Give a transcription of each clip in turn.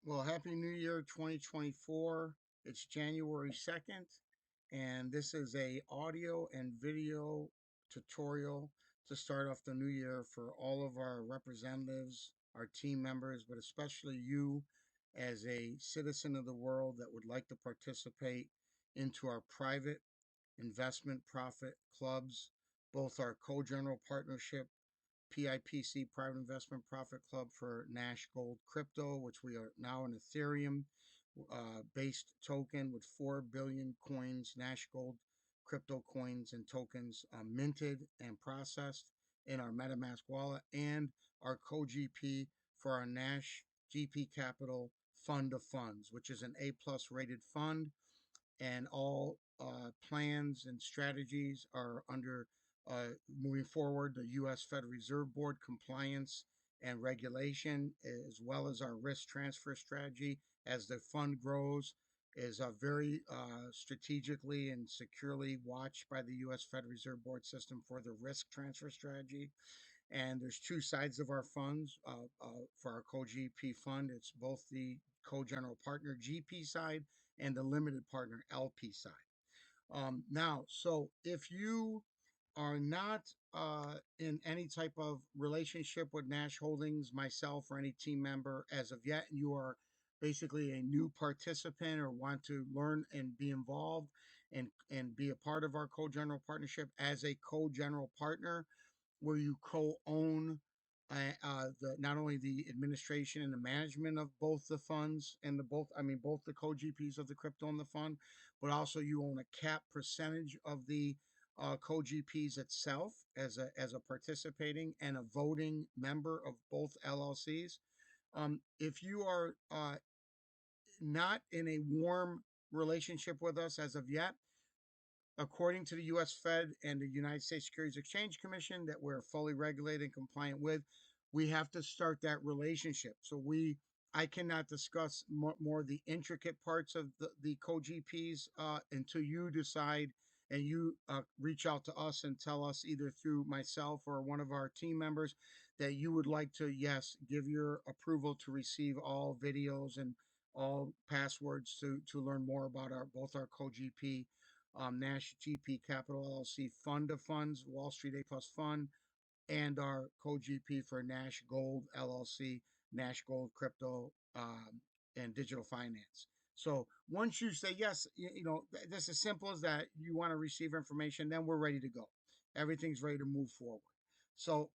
Well, Happy New Year 2024. It's January 2nd, and this is a audio and video tutorial to start off the new year for all of our representatives, our team members, but especially you as a citizen of the world that would like to participate into our private investment profit clubs, both our co-general partnership PIPC Private Investment Profit Club for Nash Gold Crypto, which we are now an Ethereum based token with 4 billion coins, Nash Gold crypto coins and tokens minted and processed in our MetaMask wallet, and our co-GP for our Nash GP Capital Fund of Funds, which is an A plus rated fund, and all plans and strategies are under moving forward the U.S. Federal Reserve Board compliance and regulation, as well as our risk transfer strategy as the fund grows, is very strategically and securely watched by the U.S. Federal Reserve Board system for the risk transfer strategy. And there's two sides of our funds for our co-GP fund. It's both the co-general partner GP side and the limited partner LP side. Now, so if you are not in any type of relationship with Nash Holdings, myself, or any team member as of yet, and you are basically a new participant or want to learn and be involved and be a part of our co-general partnership as a co-general partner, where you co-own the not only the administration and the management of both the funds and both the co-GPs of the crypto and the fund, but also you own a cap percentage of the co-GPs itself as a participating and a voting member of both LLCs. If you are not in a warm relationship with us as of yet, according to the U.S. Fed and the United States Securities Exchange Commission that we're fully regulated and compliant with, we have to start that relationship. I cannot discuss more the intricate parts of the co-GPs until you decide and you reach out to us and tell us either through myself or one of our team members that you would like to, yes, give your approval to receive all videos and all passwords to learn more about both our co-GP Nash GP Capital LLC Fund of Funds, Wall Street A Plus Fund, and our co-GP for Nash Gold LLC, Nash Gold Crypto and Digital Finance. So once you say yes, this is simple as that. You want to receive information, then we're ready to go. Everything's ready to move forward. So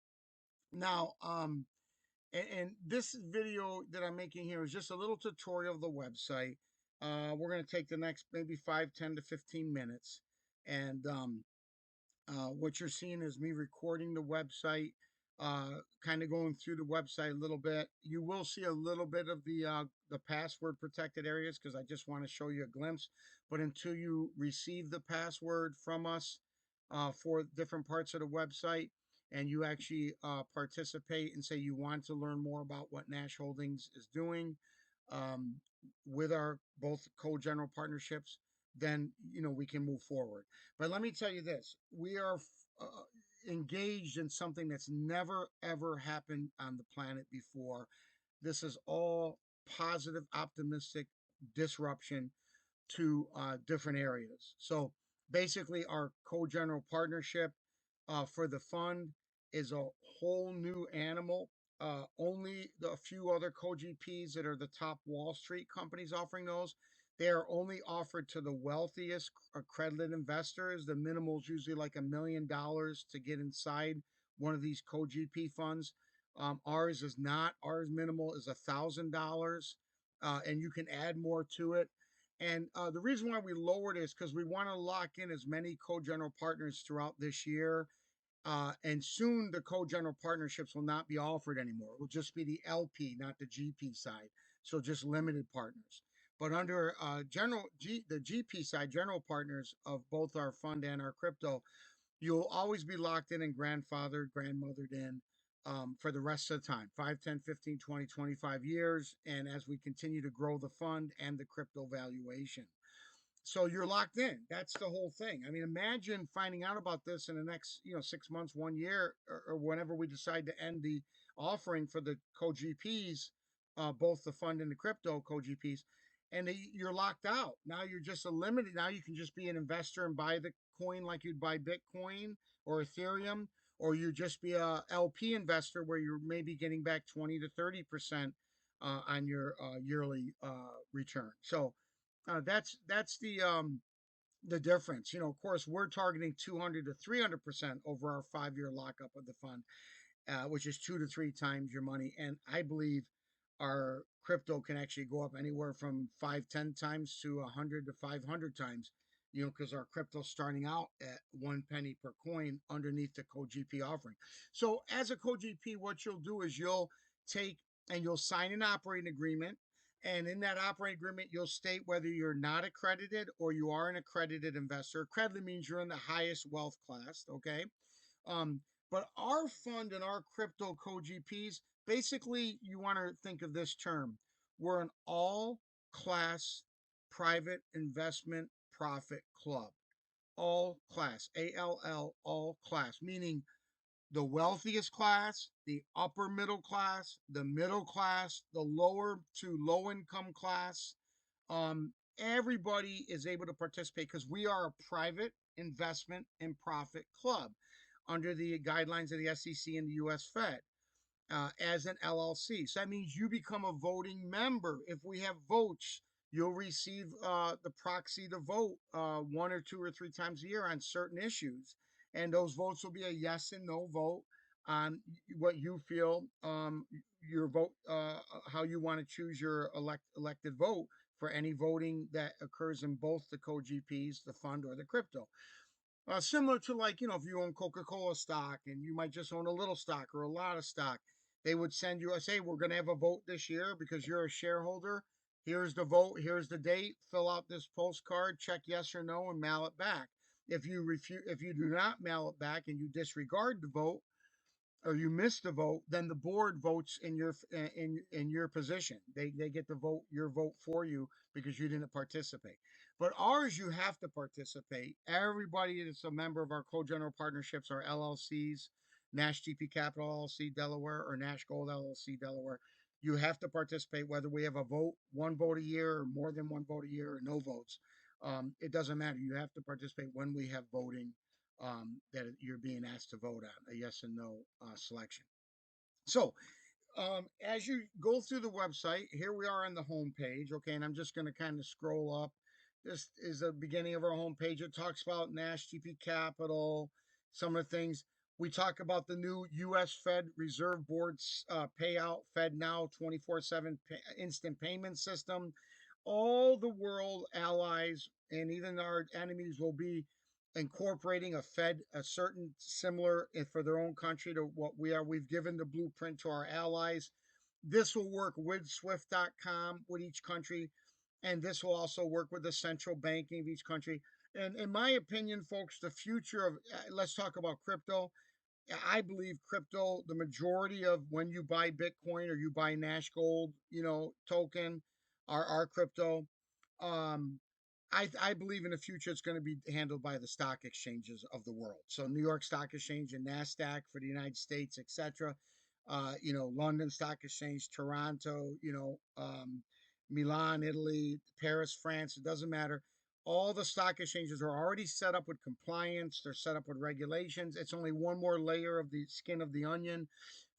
now, and this video that I'm making here is just a little tutorial of the website. We're going to take the next maybe 5, 10 to 15 minutes. And what you're seeing is me recording the website, kind of going through the website a little bit. You will see a little bit of the password protected areas because I just want to show you a glimpse. But until you receive the password from us for different parts of the website, and you actually participate and say you want to learn more about what Nash Holdings is doing um, with our both co-general partnerships, then we can move forward. But let me tell you this: we are engaged in something that's never ever happened on the planet before. This is all positive, optimistic disruption to different areas. So basically, our co-general partnership for the fund is a whole new animal. Only a few other co-GPs that are the top Wall Street companies offering those. They are only offered to the wealthiest accredited investors. The minimal is usually like $1 million to get inside one of these co-GP funds. Ours is not. Ours minimal is $1,000, and you can add more to it. And the reason why we lowered it is because we want to lock in as many co-general partners throughout this year. And soon the co-general partnerships will not be offered anymore. It will just be the LP, not the GP side. So just limited partners. But under the GP side, general partners of both our fund and our crypto, you'll always be locked in and grandfathered, grandmothered in for the rest of the time 5, 10, 15, 20, 25 years. And as we continue to grow the fund and the crypto valuation. So you're locked in. That's the whole thing. I mean, imagine finding out about this in the next, 6 months, 1 year, or whenever we decide to end the offering for the co-GPs. both the fund and the crypto co-GPs, and you're locked out. Now you're just a limited. Now you can just be an investor and buy the coin like you'd buy Bitcoin or Ethereum, or you just be a LP investor where you're maybe getting back 20 to 30% on your yearly return. So that's the difference. Of course, we're targeting 200 to 300% over our 5 year lockup of the fund, which is 2 to 3 times your money. And I believe our crypto can actually go up anywhere from 5, 10 times to 100 to 500 times. Because our crypto's starting out at 1 penny per coin underneath the co-GP offering. So as a co-GP, what you'll do is you'll take and you'll sign an operating agreement. And in that operating agreement, you'll state whether you're not accredited or you are an accredited investor. Accredited means you're in the highest wealth class, okay? Um, but our fund and our crypto co-GPs, basically, you want to think of this term. We're an all class private investment profit club. All class, ALL, all class, meaning the wealthiest class, the upper middle class, the lower to low income class. Everybody is able to participate because we are a private investment and profit club under the guidelines of the SEC and the US Fed as an LLC. So that means you become a voting member. If we have votes, you'll receive the proxy to vote 1 or 2 or 3 times a year on certain issues. And those votes will be a yes and no vote on what you feel your vote, how you want to choose your elected vote for any voting that occurs in both the co-GPs, the fund, or the crypto. Similar to, like, if you own Coca-Cola stock and you might just own a little stock or a lot of stock, they would send you, say, we're going to have a vote this year because you're a shareholder. Here's the vote. Here's the date. Fill out this postcard, check yes or no, and mail it back. If you do not mail it back and you disregard the vote, or you miss the vote, then the board votes in your position. They get to vote your vote for you because you didn't participate. But ours, you have to participate. Everybody that's a member of our co-general partnerships are LLCs, Nash GP Capital LLC Delaware or Nash Gold LLC Delaware. You have to participate whether we have a vote, one vote a year, or more than one vote a year, or no votes. It doesn't matter. You have to participate when we have voting that you're being asked to vote on, a yes and no selection. So, as you go through the website, here we are on the home page, okay, and I'm just going to kind of scroll up. This is the beginning of our home page. It talks about Nash GP Capital, some of the things. We talk about the new U.S. Fed Reserve Board's payout, Fed Now 24/7 instant payment system. All the world allies and even our enemies will be incorporating a certain similar for their own country to what we are. We've given the blueprint to our allies. This will work with SWIFT.com with each country, and this will also work with the central banking of each country. And in my opinion, folks, the future of let's talk about crypto. I believe crypto, the majority of when you buy Bitcoin or you buy Nash Gold, token, our crypto, um, I believe in the future it's going to be handled by the stock exchanges of the world. So New York Stock Exchange and NASDAQ for the United States, etc. London Stock Exchange, Toronto, Milan, Italy, Paris, France, it doesn't matter. All the stock exchanges are already set up with compliance. They're set up with regulations. It's only one more layer of the skin of the onion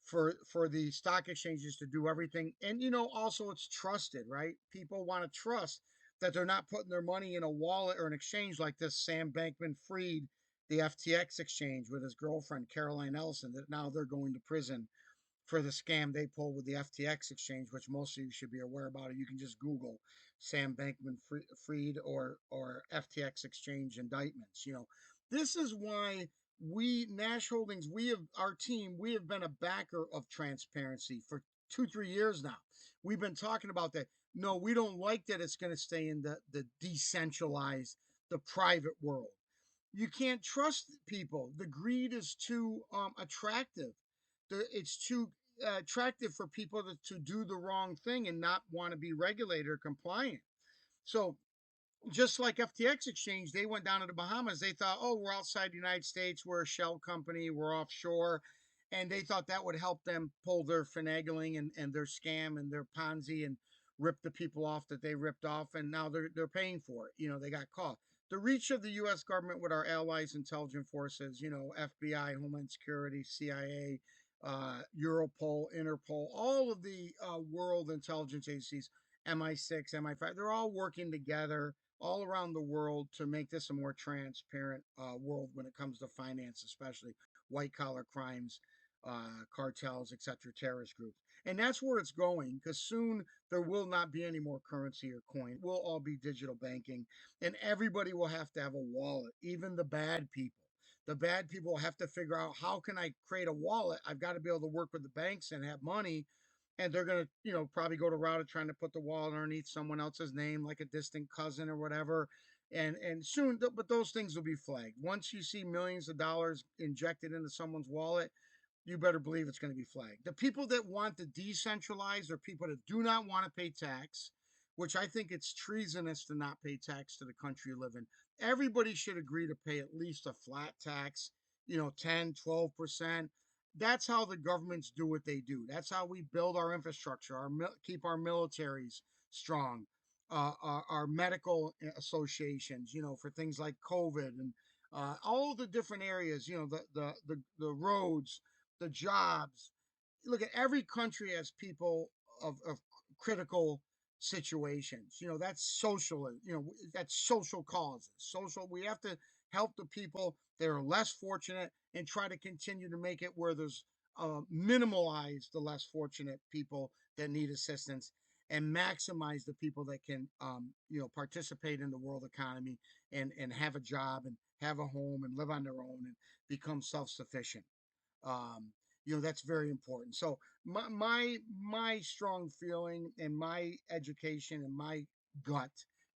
for the stock exchanges to do everything. And also it's trusted, right? People want to trust that they're not putting their money in a wallet or an exchange like this Sam Bankman-Fried, the FTX exchange with his girlfriend Caroline Ellison, that now they're going to prison for the scam they pulled with the FTX exchange, which most of you should be aware about it. You can just Google Sam Bankman-Fried or FTX exchange indictments. This is why we Nash Holdings, our team, we have been a backer of transparency for 2, 3 years now. We've been talking about that. No, we don't like that it's going to stay in the decentralized, the private world. You can't trust people. The greed is too attractive. It's too attractive for people to do the wrong thing and not want to be regulated or compliant. So just like FTX Exchange, they went down to the Bahamas. They thought, oh, we're outside the United States. We're a shell company. We're offshore. and they thought that would help them pull their finagling and their scam and their Ponzi and rip the people off that they ripped off, and now they're paying for it. They got caught. The reach of the U.S. government with our allies, intelligence forces, FBI, Homeland Security, CIA, Europol, Interpol, all of the world intelligence agencies, MI6, MI5, they're all working together all around the world to make this a more transparent world when it comes to finance, especially white collar crimes, cartels, etc., terrorist groups. And that's where it's going, because soon there will not be any more currency or coin. It will all be digital banking, and everybody will have to have a wallet, even the bad people. The bad people have to figure out, how can I create a wallet? I've got to be able to work with the banks and have money, and they're going to, probably go to route of trying to put the wallet underneath someone else's name, like a distant cousin or whatever. And soon, but those things will be flagged. Once you see millions of dollars injected into someone's wallet, you better believe it's going to be flagged. The people that want to decentralize are people that do not want to pay tax, which I think it's treasonous to not pay tax to the country you live in. Everybody should agree to pay at least a flat tax, 10, 12%. That's how the governments do what they do. That's how we build our infrastructure, keep our militaries strong, our medical associations, for things like COVID and all the different areas, the roads, the jobs. Look at every country has people of critical situations. That's social. That's social causes. Social. We have to help the people that are less fortunate and try to continue to make it where there's minimalize the less fortunate people that need assistance and maximize the people that can participate in the world economy and have a job and have a home and live on their own and become self-sufficient. um, that's very important. So my strong feeling and my education and my gut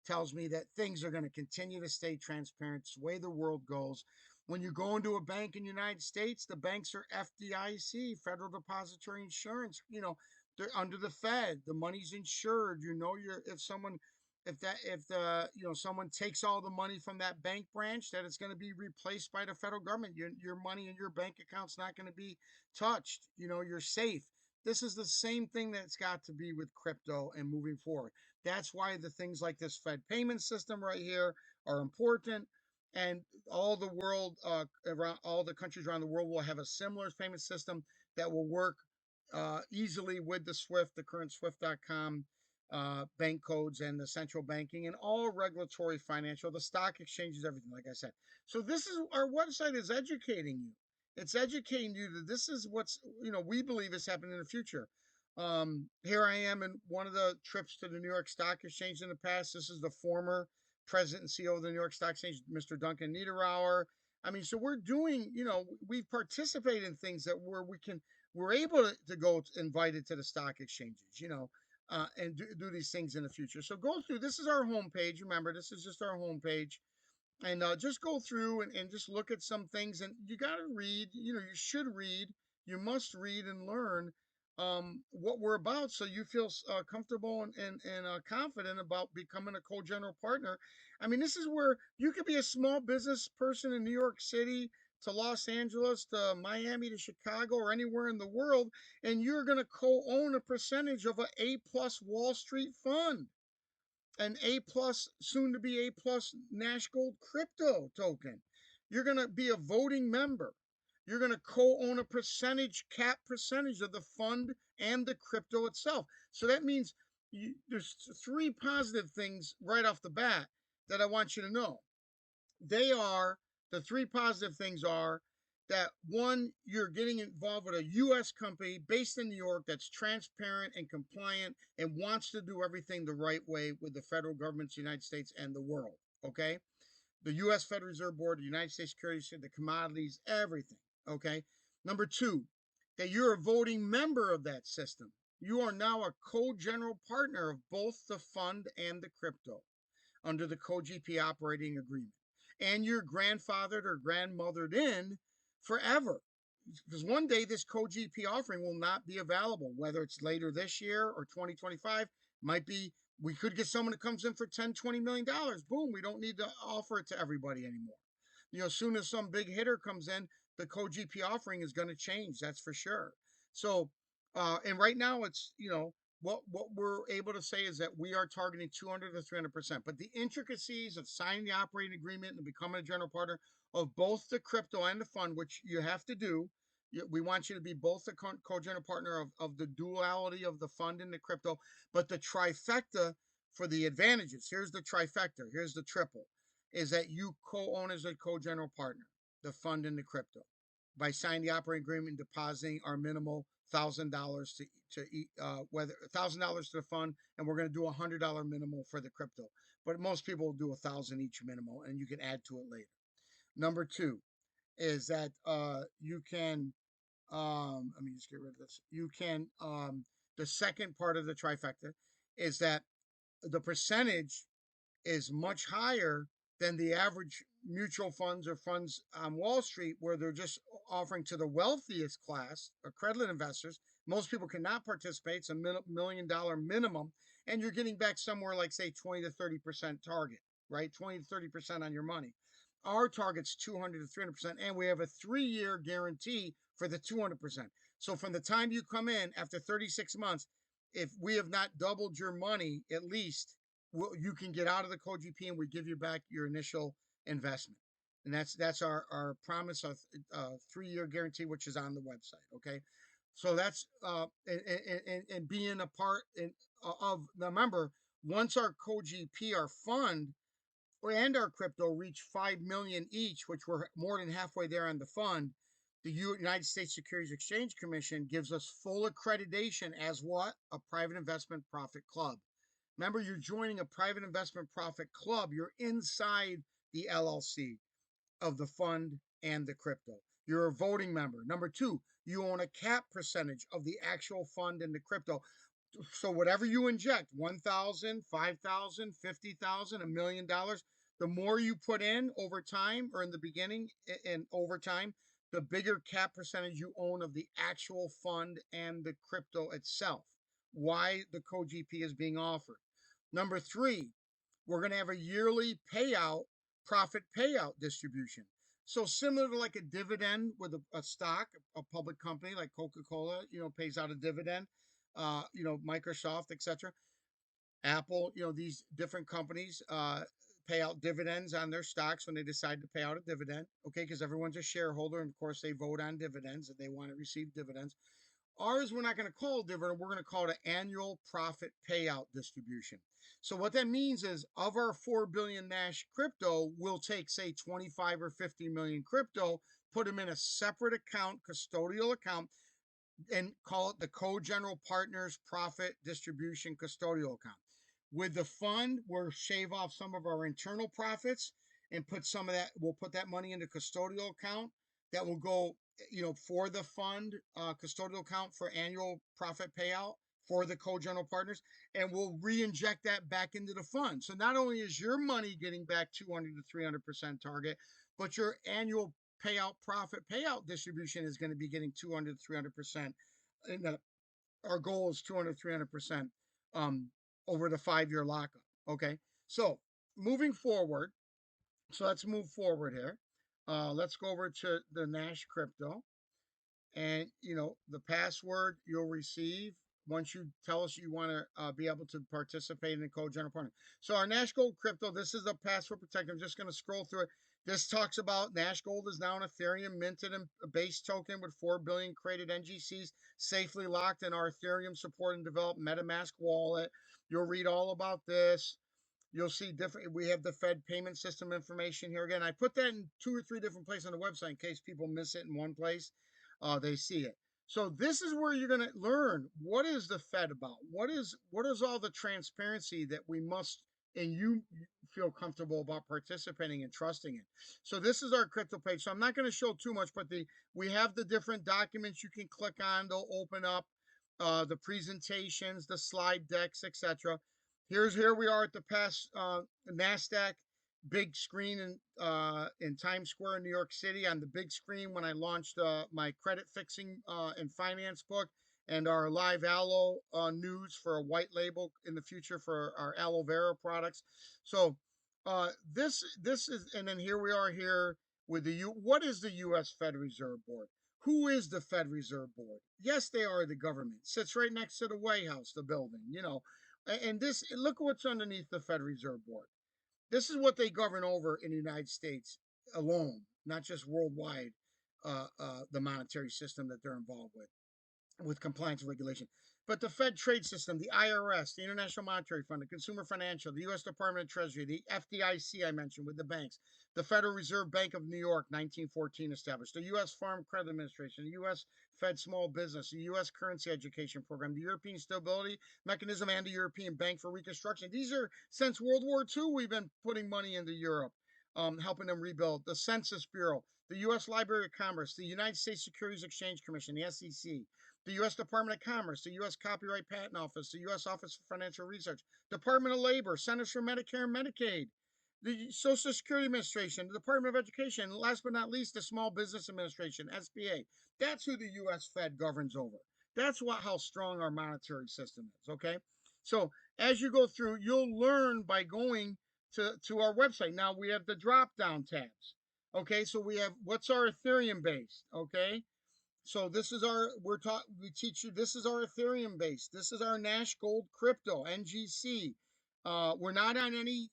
tells me that things are going to continue to stay transparent. It's the way the world goes. When you go into a bank in the United States, the banks are FDIC, Federal Depository Insurance. They're under the Fed. The money's insured. You're if someone if the someone takes all the money from that bank branch, that it's going to be replaced by the federal government. Your money in your bank account's not going to be touched. You're safe. This is the same thing that's got to be with crypto and moving forward. That's why the things like this Fed payment system right here are important. And all the world, around all the countries around the world, will have a similar payment system that will work easily with the SWIFT, the current SWIFT.com bank codes, and the central banking and all regulatory, financial, the stock exchanges, everything, like I said. So this is our website is educating you. It's educating you that this is what's, we believe is happening in the future. Here I am in one of the trips to the New York Stock Exchange in the past. This is the former president and CEO of the New York Stock Exchange, Mr. Duncan Niederauer. I mean, so we're doing, we've participated in things that where we're able to go invited to the stock exchanges, and do these things in the future. So go through. This is our homepage. Remember, this is just our homepage, and just go through and just look at some things. And you got to read. You should read. You must read and learn what we're about, so you feel comfortable and confident about becoming a co-general partner. I mean, this is where you could be a small business person in New York City to Los Angeles to Miami to Chicago or anywhere in the world, and you're going to co-own a percentage of an A plus Wall Street fund, an A plus, soon to be A plus Nash Gold crypto token. You're going to be a voting member. You're going to co-own a cap percentage of the fund and the crypto itself. So that means there's three positive things right off the bat that I want you to know. They are the three positive things are that one, you're getting involved with a U.S. company based in New York that's transparent and compliant and wants to do everything the right way with the federal government, the United States, and the world. Okay, the U.S. Federal Reserve Board, the United States Securities, the commodities, everything. Okay. Number two, that you're a voting member of that system. You are now a co-general partner of both the fund and the crypto under the co-GP operating agreement. And you're grandfathered or grandmothered in forever. Because one day this co-GP offering will not be available, whether it's later this year or 2025. Might be, we could get someone that comes in for 10, $20 million. Boom, we don't need to offer it to everybody anymore. As soon as some big hitter comes in, the co-GP offering is going to change. That's for sure. So, and right now it's, what we're able to say is that we are targeting 200 to 300%. But the intricacies of signing the operating agreement and becoming a general partner of both the crypto and the fund, which you have to do. We want you to be both the co-general partner of the duality of the fund and the crypto, but the trifecta for the advantages. Here's the trifecta. Here's the triple: is that you co-own as a co-general partner the fund and the crypto by signing the operating agreement and depositing our minimal $1,000 whether $1,000 to the fund, and we're going to do $100 minimal for the crypto. But most people will do 1,000 each minimal, and you can add to it later. Number two is that you can let me just get rid of this. You can the second part of the trifecta is that the percentage is much higher than the average mutual funds or funds on Wall Street, where they're just offering to the wealthiest class, accredited investors. Most people cannot participate. It's a $1 million minimum, and you're getting back somewhere like, say, 20 to 30% target, right? 20 to 30% on your money. Our target's 200 to 300%, and we have a 3-year guarantee for the 200%. So from the time you come in after 36 months, if we have not doubled your money, at least you can get out of the co-GP and we give you back your initial investment. And that's our promise of 3-year guarantee, which is on the website. Okay, so that's and being a part of the member. Once our co-GP, our fund, and our crypto reach 5 million each, which we're more than halfway there on the fund, the United States Securities Exchange Commission gives us full accreditation as what? A private investment profit club. Remember, you're joining a private investment profit club. You're inside the LLC of the fund and the crypto. You're a voting member. Number two, you own a cap percentage of the actual fund and the crypto. So whatever you inject, 1,000, 5,000, 50,000, $1 million, the more you put in over time or in the beginning and over time, the bigger cap percentage you own of the actual fund and the crypto itself. Why the co-GP is being offered. Number three, we're going to have a yearly payout, profit payout distribution. So similar to like a dividend with a stock, a public company like Coca-Cola, pays out a dividend, Microsoft, etc. Apple, these different companies pay out dividends on their stocks when they decide to pay out a dividend. Okay, because everyone's a shareholder, and of course they vote on dividends and they want to receive dividends. Ours, we're not going to call it dividend. We're going to call it an annual profit payout distribution. So what that means is, of our 4 billion Nash crypto, we'll take, say, 25 or 50 million crypto, put them in a separate account, custodial account, and call it the Co-General Partners Profit Distribution Custodial Account. With the fund, we'll shave off some of our internal profits and put some of that, we'll put that money into custodial account that will go, for the fund, custodial account for annual profit payout for the co-general partners, and we'll re-inject that back into the fund. So not only is your money getting back 200 to 300% target, but your annual payout profit payout distribution is going to be getting 200 to 300%. And our goal is 200 to 300% um, over the 5-year lockup. Okay, so moving forward, so let's move forward here. Let's go over to the Nash crypto, and the password you'll receive once you tell us you want to be able to participate in the co-general partner. So our Nash Gold crypto, this is a password protector. I'm just going to scroll through it. This talks about Nash Gold is now an Ethereum minted and base token with 4 billion created NGCs safely locked in our Ethereum support and developed MetaMask wallet. You'll read all about this. You'll see different, we have the Fed payment system information here. Again, I put that in 2 or 3 different places on the website in case people miss it in one place. They see it. So this is where you're going to learn, what is the Fed about? What is all the transparency that we must and you feel comfortable about participating and trusting in. So this is our crypto page. So I'm not going to show too much, but we have the different documents you can click on. They'll open up the presentations, the slide decks, etc. Here we are at the past NASDAQ big screen in Times Square in New York City, on the big screen when I launched my credit fixing and finance book, and our live aloe news for a white label in the future for our aloe vera products. So this is, and then here we are here with what is the U.S. Fed Reserve Board? Who is the Fed Reserve Board? Yes, they are the government. Sits right next to the White House, the building. And this look what's underneath the Fed Reserve Board. This is what they govern over in the United States alone, not just worldwide. The monetary system that they're involved with compliance and regulation. But the Fed trade system, the IRS, the International Monetary Fund, the Consumer Financial, the U.S. Department of Treasury, the FDIC I mentioned with the banks, the Federal Reserve Bank of New York, 1914 established, the U.S. Farm Credit Administration, the U.S. Fed Small Business, the U.S. Currency Education Program, the European Stability Mechanism, and the European Bank for Reconstruction. These are, since World War II, we've been putting money into Europe, helping them rebuild. The Census Bureau, the U.S. Library of Commerce, the United States Securities Exchange Commission, the SEC, the U.S. Department of Commerce, the U.S. Copyright Patent Office, the U.S. Office for Financial Research, Department of Labor, Centers for Medicare and Medicaid, the Social Security Administration, the Department of Education, and last but not least, the Small Business Administration, SBA. That's who the U.S. Fed governs over. That's how strong our monetary system is, okay? So as you go through, you'll learn by going to our website. Now we have the drop-down tabs, okay? So we have, what's our Ethereum base, okay? So this is we teach you, this is our Ethereum base. This is our Nash Gold Crypto, NGC. We're not on any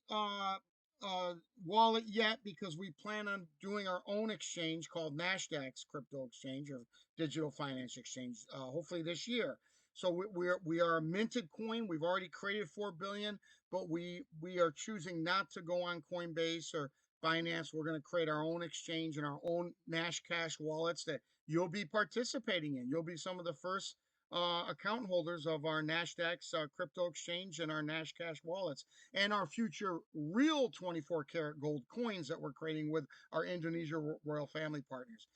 wallet yet because we plan on doing our own exchange called NASDAQ's Crypto Exchange or Digital Finance Exchange, hopefully this year. So we are a minted coin. We've already created 4 billion, but we are choosing not to go on Coinbase or Binance. We're going to create our own exchange and our own Nash Cash wallets that you'll be participating in. You'll be some of the first account holders of our NASDAQ's crypto exchange and our Nash Cash wallets and our future real 24 karat gold coins that we're creating with our Indonesia royal family partners.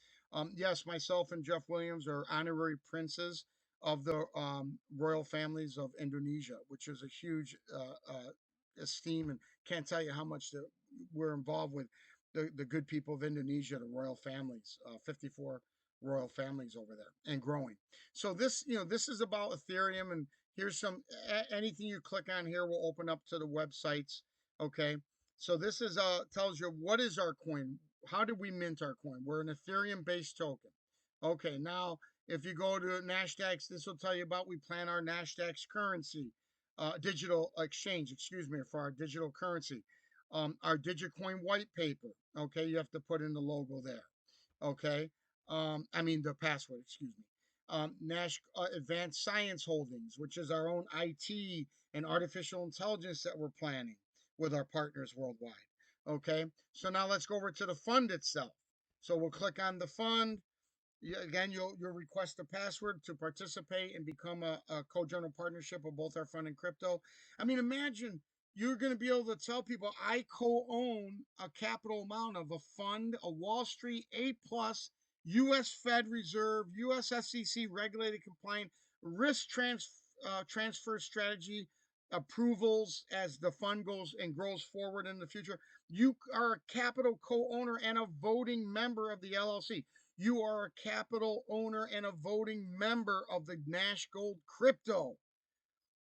Yes, myself and Jeff Williams are honorary princes of the royal families of Indonesia, which is a huge esteem, and can't tell you how much we're involved with the good people of Indonesia, the royal families, 54 royal families over there and growing. So this is about Ethereum, and here's anything you click on here will open up to the websites. Okay. So this is tells you what is our coin. How did we mint our coin? We're an Ethereum based token. Okay. Now, if you go to NASDAQ's, this will tell you about, we plan our NASDAQ's currency, digital exchange, excuse me, for our digital currency. Our Digicoin white paper. Okay. You have to put in the logo there. Okay. I mean the password, excuse me. Nash Advanced Science Holdings, which is our own IT and artificial intelligence that we're planning with our partners worldwide. Okay, so now let's go over to the fund itself. So we'll click on the fund. Again, you'll request a password to participate and become a co-general partnership of both our fund and crypto. I mean, imagine you're going to be able to tell people I co-own a capital amount of a fund, a Wall Street A plus U.S. Fed Reserve, U.S. SEC regulated compliant risk transfer strategy approvals as the fund goes and grows forward in the future. You are a capital co-owner and a voting member of the LLC. You are a capital owner and a voting member of the Nash Gold Crypto.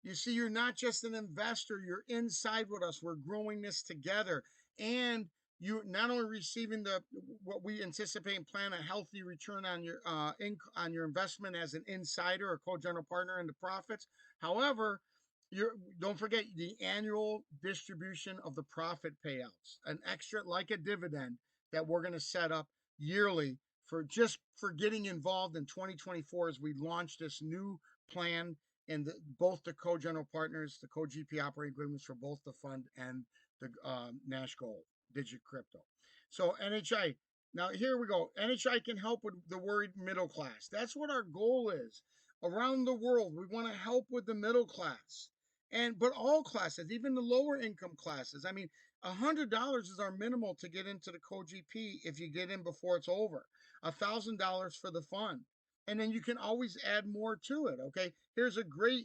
You see, you're not just an investor, you're inside with us. We're growing this together. And you're not only receiving what we anticipate and plan, a healthy return on your investment as an insider or co-general partner in the profits. However, don't forget the annual distribution of the profit payouts, an extra like a dividend that we're going to set up yearly for getting involved in 2024 as we launch this new plan and both the co-general partners, the co-GP operating agreements for both the fund and the Nash Gold Digit Crypto. So NHI, now here we go. NHI can help with the worried middle class. That's what our goal is. Around the world, we want to help with the middle class. But all classes, even the lower income classes. I mean, $100 is our minimal to get into the co-GP if you get in before it's over. $1,000 for the fund. And then you can always add more to it. Okay. Here's a great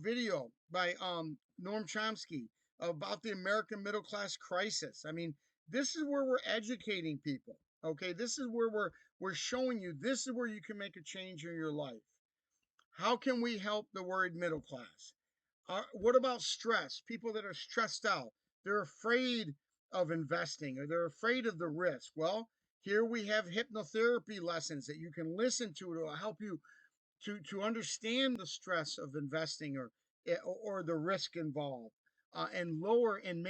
video by Noam Chomsky about the American middle class crisis. I mean, this is where we're educating people. Okay. This is where we're showing you this is where you can make a change in your life. How can we help the worried middle class? What about stress? People that are stressed out, they're afraid of investing or they're afraid of the risk. Well, Here we have hypnotherapy lessons that you can listen to help you to understand the stress of investing or the risk involved, and lower and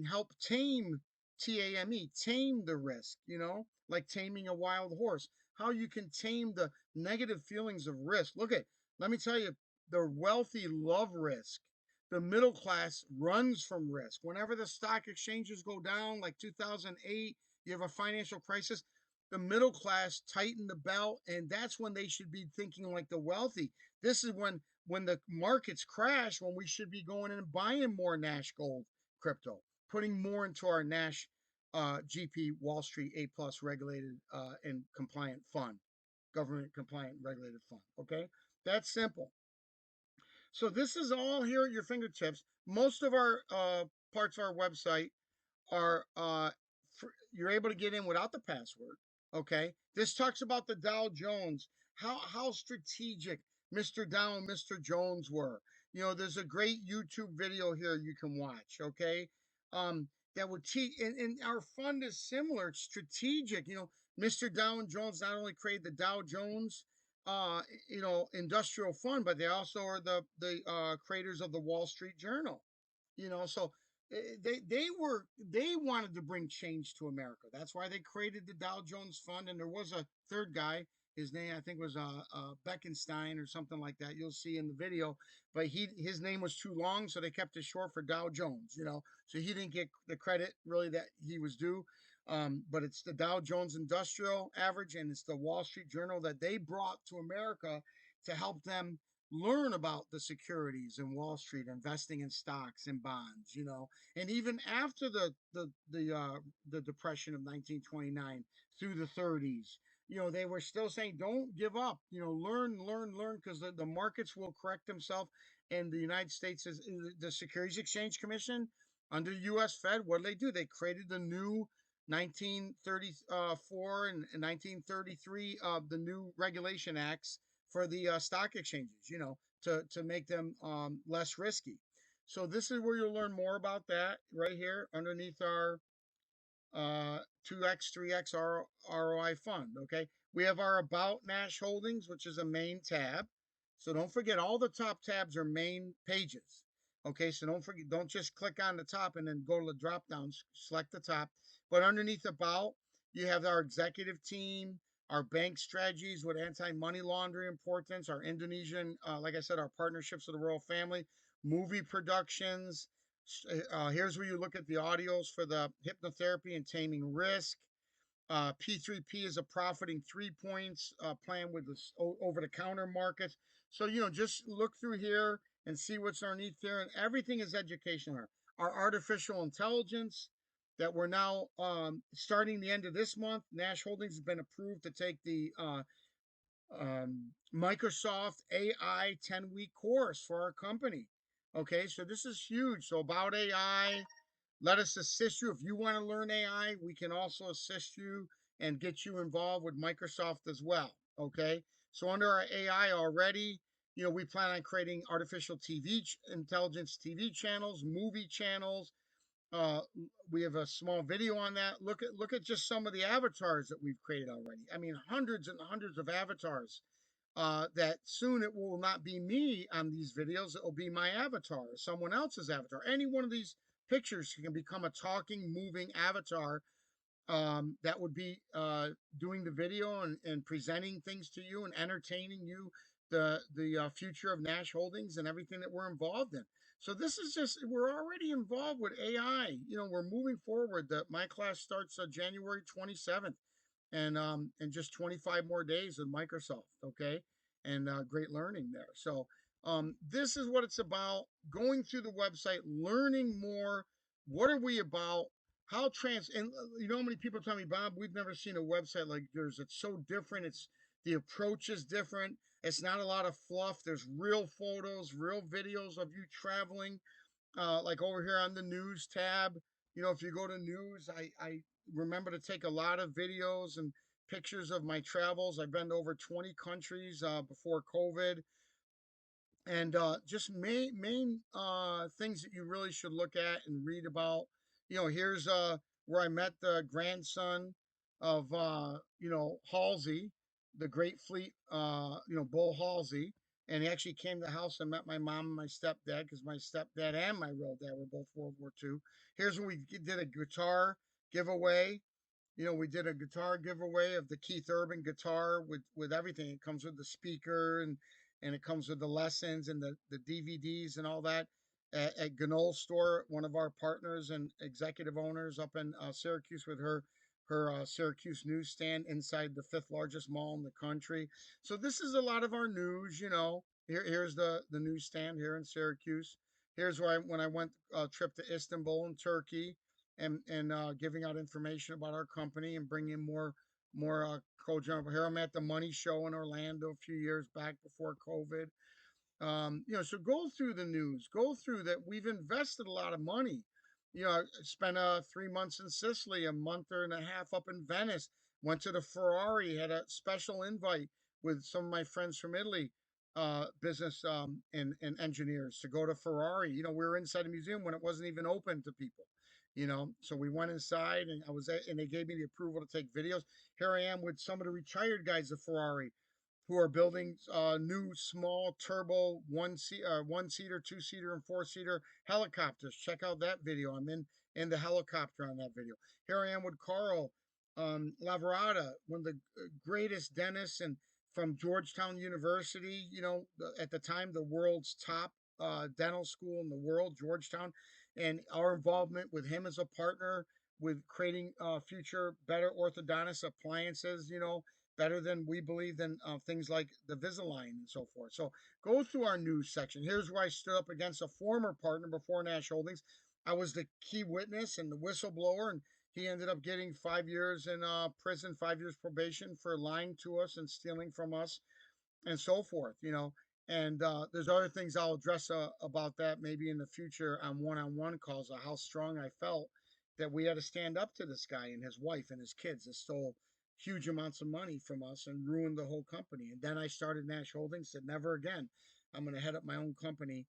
help tame the risk. Like taming a wild horse. How you can tame the negative feelings of risk. Let me tell you, the wealthy love risk. The middle class runs from risk. Whenever the stock exchanges go down, like 2008, you have a financial crisis, the middle class tighten the belt, and that's when they should be thinking like the wealthy. This is when the markets crash, when we should be going in and buying more Nash Gold crypto, putting more into our Nash GP Wall Street A plus regulated and compliant fund, government compliant regulated fund. Okay, that's simple. So this is all here at your fingertips. Most of our parts of our website are you're able to get in without the password. Okay, this talks about the Dow Jones, how strategic Mr. Dow and Mr. Jones were. There's a great YouTube video here you can watch. Okay, that would teach, and our fund is similar. It's strategic. Mr. Dow and Jones not only created the Dow Jones industrial fund, but they also are the creators of the Wall Street Journal. So they wanted to bring change to America. That's why they created the Dow Jones Fund. And there was a third guy. His name I think was Beckenstein or something like that. You'll see in the video, but his name was too long, so they kept it short for Dow Jones. So he didn't get the credit really that he was due. But it's the Dow Jones Industrial Average, and it's the Wall Street Journal that they brought to America to help them learn about the securities in Wall Street, investing in stocks and bonds. And even after the depression of 1929 through the 30s, they were still saying, don't give up. Learn, because the markets will correct themselves. And the United States is the Securities Exchange Commission under U.S. Fed. What did they do? They created the new 1934 and 1933 the new regulation acts for the stock exchanges, to make them less risky. So this is where you'll learn more about that right here underneath our 2x, 3x ROI fund. Okay. We have our About Nash Holdings, which is a main tab. So don't forget, all the top tabs are main pages. Okay. So don't forget, don't just click on the top and then go to the drop downs, select the top. But underneath About, you have our executive team, our bank strategies with anti-money laundering importance, our Indonesian, like I said, our partnerships with the royal family, movie productions. Here's where you look at the audios for the hypnotherapy and taming risk. P3P is a profiting 3 points plan with the over-the-counter markets. So, just look through here and see what's underneath there. And everything is educational. Our artificial intelligence that we're now starting the end of this month. Nash Holdings has been approved to take the Microsoft AI 10-week course for our company. Okay, so this is huge. So About AI, let us assist you. If you want to learn AI, we can also assist you and get you involved with Microsoft as well. Okay, so under our AI already, we plan on creating artificial intelligence TV channels, movie channels. Uh, we have a small video on that. Look at just some of the avatars that we've created already. I mean, hundreds and hundreds of avatars. That soon it will not be me on these videos. It will be my avatar, or someone else's avatar. Any one of these pictures can become a talking, moving avatar that would be doing the video and presenting things to you and entertaining you, the future of Nash Holdings and everything that we're involved in. So this is just, we're already involved with AI. We're moving forward. My class starts January 27th, and just 25 more days with Microsoft. Okay, and great learning there. So this is what it's about: going through the website, learning more. What are we about? How trans and how many people tell me, Bob, we've never seen a website like yours. It's so different. It's the approach is different. It's not a lot of fluff. There's real photos, real videos of you traveling. Like over here on the news tab, if you go to news, I remember to take a lot of videos and pictures of my travels. I've been to over 20 countries before COVID. And just main things that you really should look at and read about. Here's where I met the grandson of Halsey, the Great Fleet, Bull Halsey, and he actually came to the house and met my mom and my stepdad, because my stepdad and my real dad were both World War II. Here's when we did a guitar giveaway. We did a guitar giveaway of the Keith Urban guitar with everything. It comes with the speaker, and it comes with the lessons and the DVDs and all that at Ganol Store, one of our partners and executive owners up in Syracuse, with her Syracuse newsstand inside the fifth largest mall in the country. So this is a lot of our news. Here's the newsstand here in Syracuse. Here's where when I went trip to Istanbul and Turkey, and giving out information about our company and bringing more co-general. Here I'm at the Money Show in Orlando a few years back before COVID. So go through the news, go through that. We've invested a lot of money. I spent 3 months in Sicily, a month and a half up in Venice, went to the Ferrari, had a special invite with some of my friends from Italy, business and engineers, to go to Ferrari. We were inside the museum when it wasn't even open to people. So we went inside, and and they gave me the approval to take videos. Here I am with some of the retired guys of Ferrari, who are building new small turbo one seater, two seater, and four seater helicopters. Check out that video. I'm in the helicopter on that video. Here I am with Carl Lavorada, one of the greatest dentists and from Georgetown University. At the time, the world's top dental school in the world, Georgetown, and our involvement with him as a partner with creating future better orthodontist appliances. Better than we believe than things like the Visalign and so forth. So go through our news section. Here's where I stood up against a former partner before Nash Holdings. I was the key witness and the whistleblower, and he ended up getting 5 years in prison, 5 years probation for lying to us and stealing from us and so forth. And there's other things I'll address about that maybe in the future on one-on-one calls, of how strong I felt that we had to stand up to this guy and his wife and his kids that stole huge amounts of money from us and ruined the whole company. And then I started Nash Holdings, said never again. I'm going to head up my own company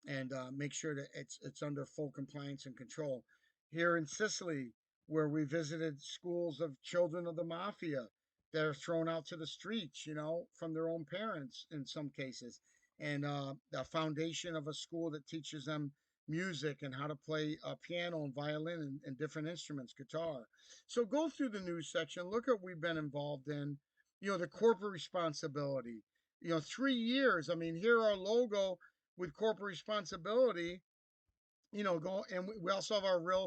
and make sure that it's under full compliance and control. Here in Sicily, where we visited schools of children of the mafia that are thrown out to the streets, from their own parents in some cases, and the foundation of a school that teaches them music and how to play piano and violin and different instruments, guitar. So go through the news section, look at what we've been involved in. The corporate responsibility. 3 years. I mean, here our logo with corporate responsibility. Go, and we also have our real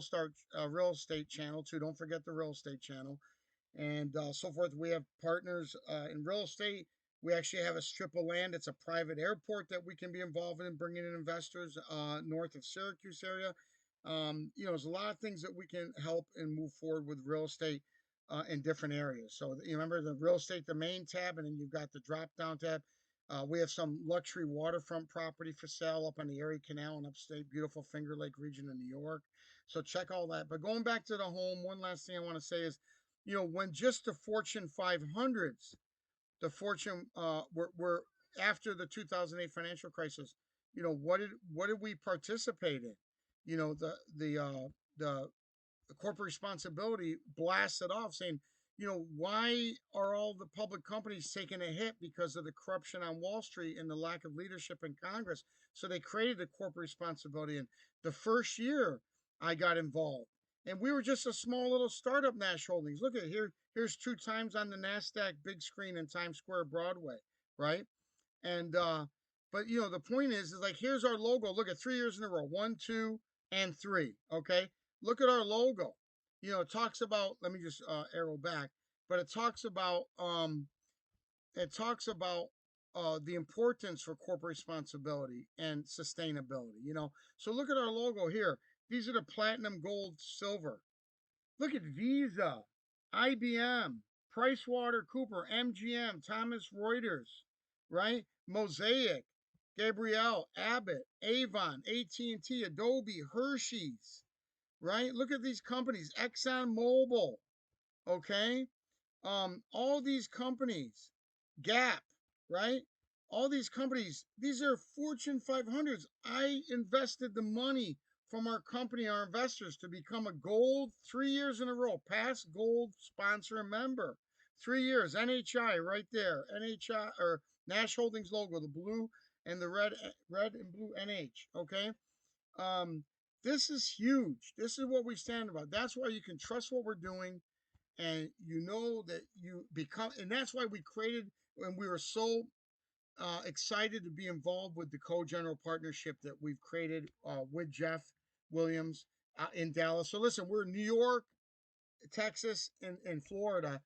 estate channel too. Don't forget the real estate channel, and so forth. We have partners in real estate. We actually have a strip of land. It's a private airport that we can be involved in, bringing in investors north of Syracuse area. There's a lot of things that we can help and move forward with real estate in different areas. So you remember the real estate, the main tab, and then you've got the drop down tab. We have some luxury waterfront property for sale up on the Erie Canal in upstate, beautiful Finger Lake region of New York. So check all that. But going back to the home, one last thing I want to say is, when just the Fortune 500s, the Fortune were after the 2008 financial crisis, what did we participate in? The corporate responsibility blasted off saying, why are all the public companies taking a hit because of the corruption on Wall Street and the lack of leadership in Congress? So they created the corporate responsibility. And the first year I got involved, and we were just a small little startup, Nash Holdings. Look at here. Here's 2 times on the NASDAQ big screen in Times Square, Broadway, right? And but the point is like, here's our logo. Look at 3 years in a row. 1, 2, and 3. Okay. Look at our logo. It talks about, let me just arrow back, but it talks about the importance for corporate responsibility and sustainability. So look at our logo here. These are the platinum, gold, silver. Look at Visa, IBM, PricewaterhouseCoopers, MGM, Thomas Reuters, right? Mosaic, Gabrielle, Abbott, Avon, AT&T, Adobe, Hershey's, right? Look at these companies, ExxonMobil, okay? All these companies, Gap, right? All these companies, these are Fortune 500s. I invested the money from our company, our investors, to become a gold 3 years in a row, past gold sponsor and member. 3 years, NHI right there, NHI or Nash Holdings logo, the blue and the red and blue NH. Okay, um, this is huge. This is what we stand about. That's why you can trust what we're doing, and you know that you become, and that's why we created, and we were so excited to be involved with the co-general partnership that we've created with Jeff Williams in Dallas. So listen, we're New York, Texas, and Florida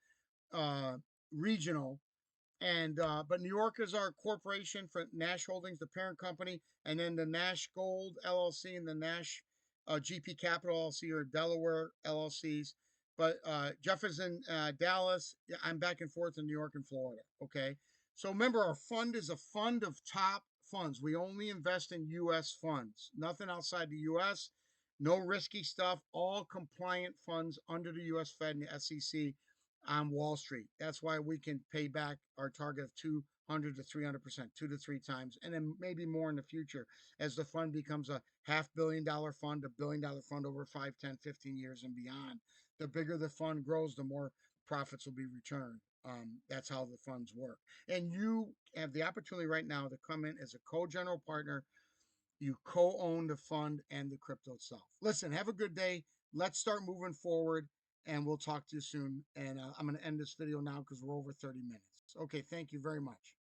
uh, regional, and but New York is our corporation for Nash Holdings, the parent company, and then the Nash Gold LLC and the Nash GP Capital LLC or Delaware LLCs. But Jeff is in Dallas. Yeah, I'm back and forth in New York and Florida. Okay. So remember, our fund is a fund of top funds. We only invest in U.S. funds, nothing outside the U.S. No risky stuff. All compliant funds under the U.S. Fed and the SEC on Wall Street. That's why we can pay back our target of 200 to 300%, 2 to 3 times, and then maybe more in the future as the fund becomes a $500 million fund, $1 billion fund over 5, 10, 15 years and beyond. The bigger the fund grows, the more profits will be returned. That's how the funds work. And you have the opportunity right now to come in as a co-general partner. You co-own the fund and the crypto itself. Listen, have a good day. Let's start moving forward, and we'll talk to you soon. And I'm going to end this video now because we're over 30 minutes. Okay, thank you very much.